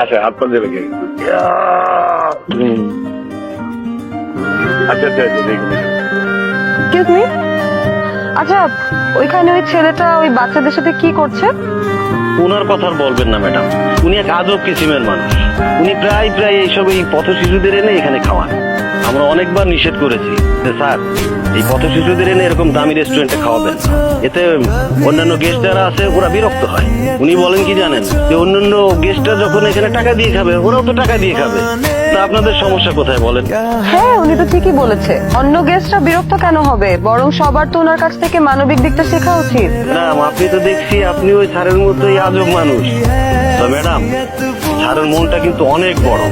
আচ্ছা হাত পা দেবে আচ্ছা আচ্ছা এক্সকিউজ মি, আচ্ছা ওইখানে ওই ছেলেটা ওই বাচ্চাদের সাথে কি করছে? ওনার কথা আর বলবেন না ম্যাডাম, উনি এক আজব কিসিমের মানুষ। উনি প্রায় প্রায় এইসব এই পথ শিশুদের এনে এখানে খাওয়ান। আমরা অনেকবার নিষেধ করেছি যে স্যার এই পথ শিশুদের এনে এরকম দামি রেস্টুরেন্টে খাওয়াবেন, এতে অন্যান্য গেস্ট যারা আছে ওরা বিরক্ত হয়। উনি বলেন কি জানেন, যে অন্যান্য গেস্টরা যখন এখানে টাকা দিয়ে খাবে ওরাও তো টাকা দিয়ে খাবে, তা আপনাদের সমস্যা কোথায় বলেন? হ্যাঁ উনি তো ঠিকই বলেছে, অন্য গেস্টরা বিরক্ত কেন হবে, বরং সবার তো ওনার কাছ থেকে মানবিক দিকটা শেখা উচিত। না আপনি তো দেখছি আপনি ওই স্যারের মতোই আজব মানুষ। তো ম্যাডাম স্যারের মনটা কিন্তু অনেক বড়,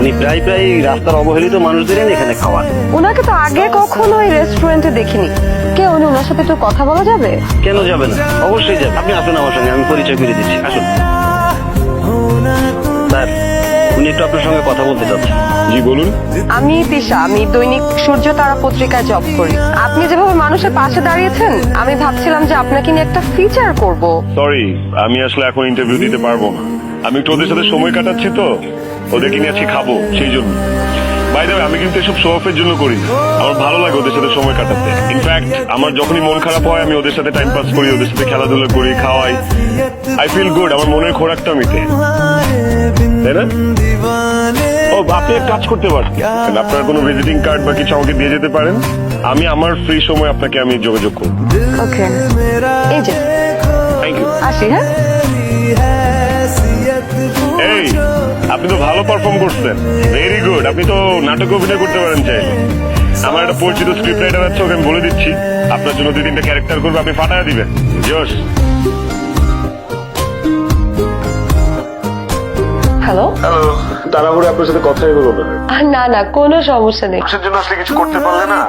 উনি প্রায় প্রায় রাস্তার অবহেলিত মানুষদের এনে এখানে খাওয়ান। ওনাকে তো আগে কখনো ওই রেস্টুরেন্টে দেখিনি। কে উনি, ওনার সাথে একটু কথা বলা যাবে? কেন যাবে না, অবশ্যই যাবে। আপনি আসুন আমার সঙ্গে, আমি পরিচয় করে দিচ্ছি, আসুন। স্যার উনি একটু আপনার সঙ্গে কথা বলতে চাচ্ছেন। জি বলুন। আমি তিশা, আমি দৈনিক সূর্য তারা পত্রিকায় জব করি। আপনি যেভাবে মানুষের পাশে দাঁড়িয়েছেন, আমি ভাবছিলাম যে আপনাকে নিয়ে একটা ফিচার করব। সরি, আমি আসলে এখন ইন্টারভিউ দিতে পারবো না। আমি একটু ওদের সাথে সময় কাটাচ্ছি, তো ওদেরকে নিয়ে আজকে খাবো সেই জন্য। বাই দ্য ওয়ে, আমি কিন্তু এসব শো অফের জন্য করি না, আমার ভালো লাগে ওদের সাথে সময় কাটাতে। ইনফ্যাক্ট আমার যখনই মন খারাপ হয় আমি ওদের সাথে টাইম পাস করি, ওদের সাথে খেলাধুলা করি, খাওয়াই। আই ফিল গুড, আমার মনের খোরাকটা মিটে, তাই না? ও আপনি এক কাজ করতে পারেন, আপনার কোনো ভিজিটিং কার্ড বা কিছু আমাকে দিয়ে যেতে পারেন, আমি আমার ফ্রি সময় আপনাকে আমি যোগাযোগ করবো। ওকে, এই যে থ্যাংক ইউ। আসি। হ্যাঁ এই আপনি তো ভালো পারফর্ম করছেন, ভেরি গুড। আপনি তো নাটকে অভিনয় করতে পারেন চাইলে। আমার একটা পরিচিত স্ক্রিপ্ট রাইটার আছে, ওকে আমি বলে দিচ্ছি আপনার জন্য 2-3টা ক্যারেক্টার করবে, আপনি ফাটায় দিবেন। জোশ। হ্যালো। হ্যালো, তাড়াহুড়ো আপনার সাথে কথাই হলো না। না না কোনো সমস্যা নেই। মানুষের জন্য আসলে কিছু করতে পারলে না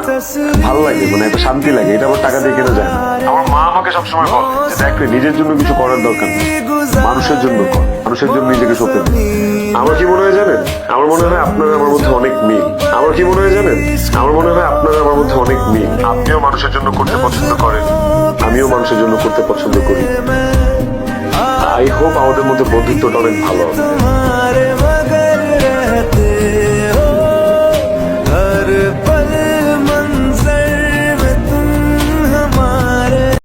ভালো লাগে, মানে একটা শান্তি লাগে। এটা আবার টাকা দিয়ে কেনা যায় না। আমার মা আমাকে সবসময় বলে যে দেখ রে, নিজের জন্য কিছু করার দরকার নেই, মানুষের জন্য কর, মানুষের জন্য নিজেকে সঁপে দে। আমার কি মনে হয় জানেন, আমার মনে হয় আপনার আমার মধ্যে অনেক মিল। আমার কি মনে হয় জানেন, আমার মনে হয় আপনার আমার মধ্যে অনেক মিল। আপনিও মানুষের জন্য করতে পছন্দ করেন, আমিও মানুষের জন্য করতে পছন্দ করি। আই হোপ আমাদের মধ্যে বন্ধুত্বটা অনেক ভালো হবে।